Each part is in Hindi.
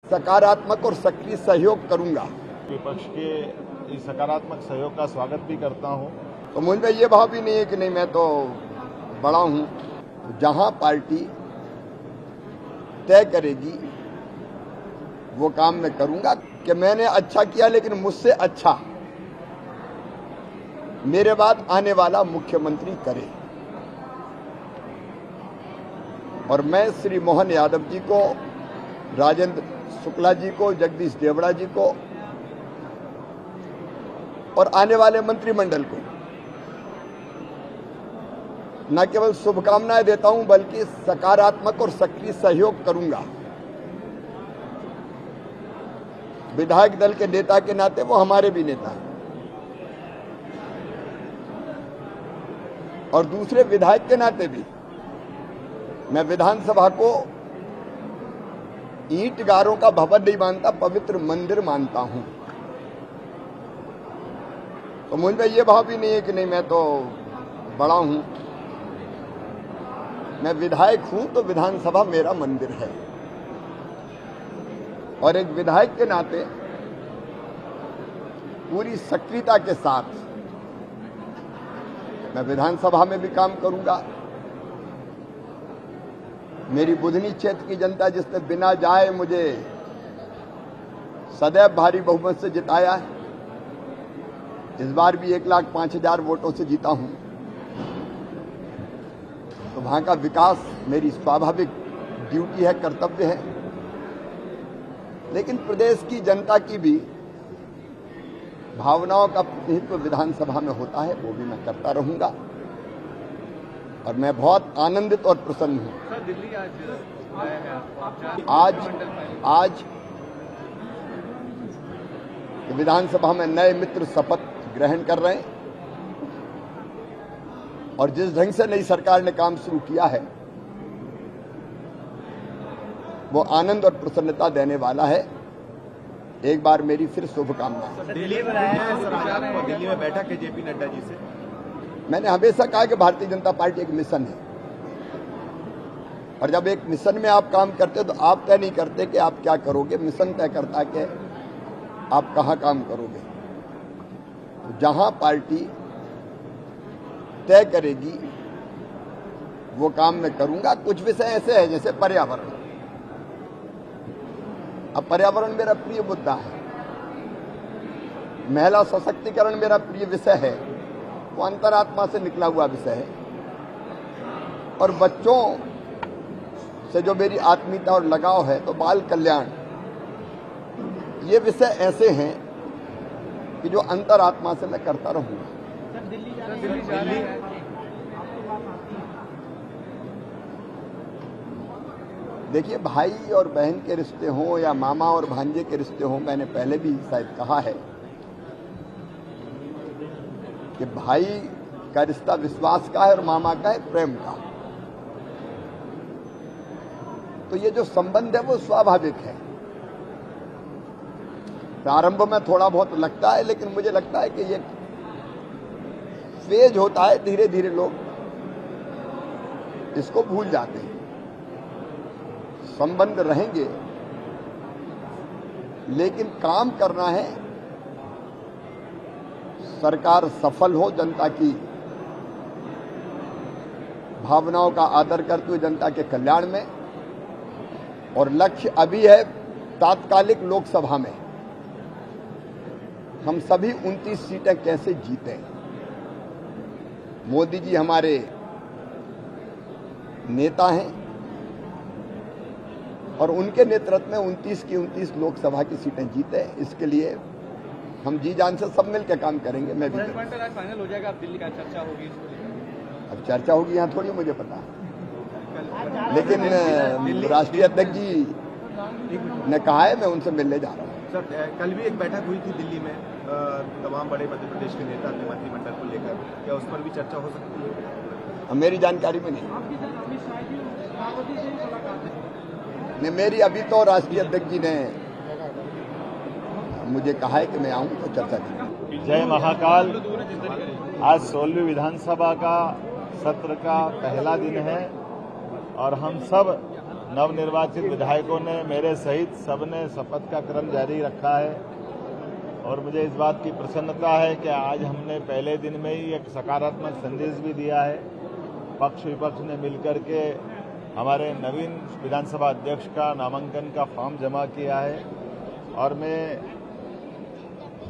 सकारात्मक और सक्रिय सहयोग करूंगा। विपक्ष के इस सकारात्मक सहयोग का स्वागत भी करता हूं। तो मुझे ये भाव भी नहीं है कि नहीं मैं तो बड़ा हूं। जहां पार्टी तय करेगी वो काम मैं करूंगा कि मैंने अच्छा किया, लेकिन मुझसे अच्छा मेरे बाद आने वाला मुख्यमंत्री करे। और मैं श्री मोहन यादव जी को, राजेंद्र शुक्ला जी को, जगदीश देवड़ा जी को और आने वाले मंत्रिमंडल को न केवल शुभकामनाएं देता हूं बल्कि सकारात्मक और सक्रिय सहयोग करूंगा। विधायक दल के नेता के नाते वो हमारे भी नेता हैं और दूसरे विधायक के नाते भी मैं विधानसभा को ईंट गारों का भवन नहीं मानता, पवित्र मंदिर मानता हूं। तो मुझे ये भाव भी नहीं है कि नहीं मैं तो बड़ा हूं। मैं विधायक हूं तो विधानसभा मेरा मंदिर है और एक विधायक के नाते पूरी सक्रियता के साथ मैं विधानसभा में भी काम करूंगा। मेरी बुधनी क्षेत्र की जनता जिसने बिना जाए मुझे सदैव भारी बहुमत से जिताया है, इस बार भी 1,05,000 वोटों से जीता हूं। तो वहां का विकास मेरी स्वाभाविक ड्यूटी है, कर्तव्य है। लेकिन प्रदेश की जनता की भी भावनाओं का प्रतिनिधित्व विधानसभा में होता है, वो भी मैं करता रहूंगा और मैं बहुत आनंदित और प्रसन्न हूं। सर, दिल्ली आज विधानसभा में नए मित्र शपथ ग्रहण कर रहे हैं और जिस ढंग से नई सरकार ने काम शुरू किया है वो आनंद और प्रसन्नता देने वाला है। एक बार मेरी फिर शुभकामनाएं। दिल्ली में आए हैं सर, आप दिल्ली में बैठक है जेपी नड्डा जी से। मैंने हमेशा कहा कि भारतीय जनता पार्टी एक मिशन है और जब एक मिशन में आप काम करते हो तो आप तय नहीं करते कि आप क्या करोगे, मिशन तय करता है कि आप कहां काम करोगे। तो जहां पार्टी तय करेगी वो काम मैं करूंगा। कुछ विषय ऐसे हैं जैसे पर्यावरण। अब पर्यावरण मेरा प्रिय मुद्दा है, महिला सशक्तिकरण मेरा प्रिय विषय है, वो अंतरात्मा से निकला हुआ विषय है। और बच्चों से जो मेरी आत्मीयता और लगाव है, तो बाल कल्याण, ये विषय ऐसे हैं कि जो अंतरात्मा से मैं करता रहूंगा। देखिए, भाई और बहन के रिश्ते हों या मामा और भांजे के रिश्ते हों, मैंने पहले भी शायद कहा है कि भाई का रिश्ता विश्वास का है और मामा का है प्रेम का। तो ये जो संबंध है वो स्वाभाविक है। प्रारंभ में थोड़ा बहुत लगता है, लेकिन मुझे लगता है कि ये फेज होता है, धीरे धीरे लोग इसको भूल जाते हैं। संबंध रहेंगे लेकिन काम करना है, सरकार सफल हो, जनता की भावनाओं का आदर करते हुए जनता के कल्याण में। और लक्ष्य अभी है तात्कालिक लोकसभा में हम सभी 29 सीटें कैसे जीतें। मोदी जी हमारे नेता हैं और उनके नेतृत्व में 29 की 29 लोकसभा की सीटें जीते। इसके लिए हम जी जान से सब मिलकर काम करेंगे। मैं भी फाइनल हो जाएगा, अब दिल्ली का चर्चा होगी। अब चर्चा होगी यहाँ थोड़ी मुझे पता है, लेकिन राष्ट्रीय अध्यक्ष जी ने कहा है, मैं उनसे मिलने जा रहा हूँ। सर, कल भी एक बैठक हुई थी दिल्ली में तमाम बड़े मध्य प्रदेश के नेता थे मंत्रिमंडल को लेकर, क्या उस पर भी चर्चा हो सकती है? अब मेरी जानकारी में नहीं, मेरी अभी तो राष्ट्रीय अध्यक्ष जी ने मुझे कहा है कि मैं आऊं तो चर्चा की। जय महाकाल। आज 16वीं विधानसभा का सत्र का पहला दिन है और हम सब नवनिर्वाचित विधायकों ने मेरे सहित सबने शपथ का क्रम जारी रखा है और मुझे इस बात की प्रसन्नता है कि आज हमने पहले दिन में ही एक सकारात्मक संदेश भी दिया है। पक्ष विपक्ष ने मिलकर के हमारे नवीन विधानसभा अध्यक्ष का नामांकन का फॉर्म जमा किया है और मैं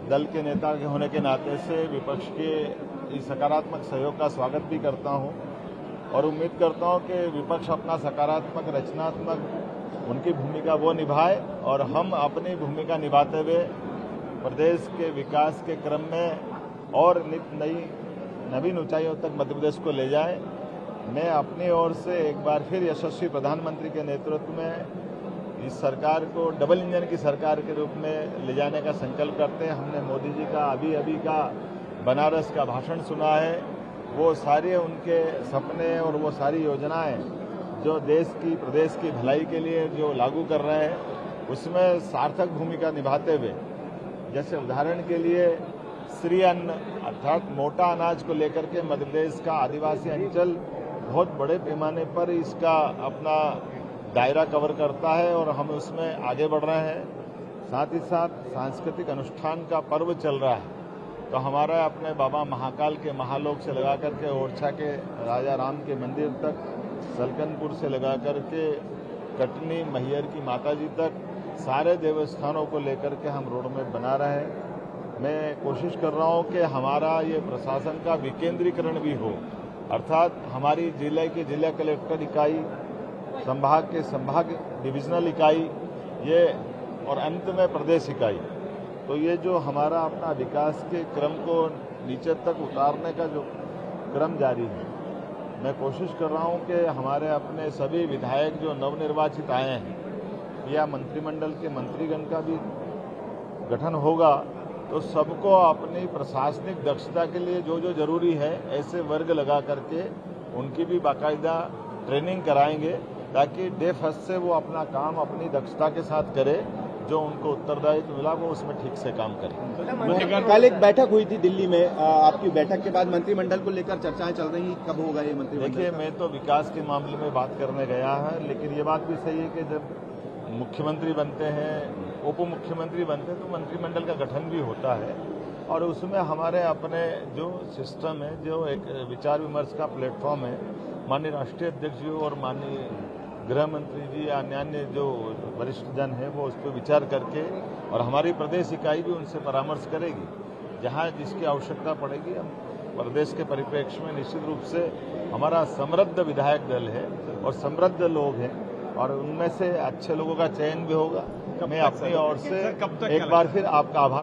दल के नेता के होने के नाते से विपक्ष के इस सकारात्मक सहयोग का स्वागत भी करता हूं और उम्मीद करता हूं कि विपक्ष अपना सकारात्मक रचनात्मक उनकी भूमिका वो निभाए और हम अपनी भूमिका निभाते हुए प्रदेश के विकास के क्रम में और नवीन ऊंचाइयों तक मध्य प्रदेश को ले जाए। मैं अपनी ओर से एक बार फिर यशस्वी प्रधानमंत्री के नेतृत्व में इस सरकार को डबल इंजन की सरकार के रूप में ले जाने का संकल्प करते हैं। हमने मोदी जी का अभी का बनारस का भाषण सुना है, वो सारे उनके सपने और वो सारी योजनाएं जो देश की प्रदेश की भलाई के लिए जो लागू कर रहे हैं उसमें सार्थक भूमिका निभाते हुए, जैसे उदाहरण के लिए श्री अन्न अर्थात मोटा अनाज को लेकर के मध्य प्रदेश का आदिवासी अंचल बहुत बड़े पैमाने पर इसका अपना दायरा कवर करता है और हम उसमें आगे बढ़ रहे हैं। साथ ही साथ सांस्कृतिक अनुष्ठान का पर्व चल रहा है, तो हमारा अपने बाबा महाकाल के महालोक से लगा करके ओरछा के राजा राम के मंदिर तक, सलकनपुर से लगा करके कटनी मैहर की माता जी तक सारे देवस्थानों को लेकर के हम रोड मैप बना रहे हैं। मैं कोशिश कर रहा हूं कि हमारा ये प्रशासन का विकेंद्रीकरण भी हो, अर्थात हमारी जिले की जिला कलेक्टर इकाई, संभाग के संभाग डिविजनल इकाई ये और अंत में प्रदेश इकाई। तो ये जो हमारा अपना विकास के क्रम को नीचे तक उतारने का जो क्रम जारी है, मैं कोशिश कर रहा हूं कि हमारे अपने सभी विधायक जो नवनिर्वाचित आए हैं या मंत्रिमंडल के मंत्रीगण का भी गठन होगा, तो सबको अपनी प्रशासनिक दक्षता के लिए जो जो जरूरी है ऐसे वर्ग लगा करके उनकी भी बाकायदा ट्रेनिंग कराएंगे ताकि डे फर्स्ट से वो अपना काम अपनी दक्षता के साथ करे, जो उनको उत्तरदायित्व मिला वो उसमें ठीक से काम करें। कल एक बैठक हुई थी दिल्ली में, आपकी बैठक के बाद मंत्रिमंडल को लेकर चर्चाएं चल रही, कब होगा ये मंत्रिमंडल? देखिए, मैं तो विकास के मामले में बात करने गया है, लेकिन ये बात भी सही है कि जब मुख्यमंत्री बनते हैं, उप मुख्यमंत्री बनते हैं तो मंत्रिमंडल का गठन भी होता है और उसमें हमारे अपने जो सिस्टम है, जो एक विचार विमर्श का प्लेटफॉर्म है, माननीय राष्ट्रीय अध्यक्ष जी और माननीय गृह मंत्री जी या अन्य जो वरिष्ठ जन हैं वो उस पर विचार करके और हमारी प्रदेश इकाई भी उनसे परामर्श करेगी। जहां जिसकी आवश्यकता पड़ेगी हम प्रदेश के परिप्रेक्ष्य में निश्चित रूप से हमारा समृद्ध विधायक दल है और समृद्ध लोग हैं और उनमें से अच्छे लोगों का चयन भी होगा। मैं अपनी ओर से एक बार फिर आपका आभार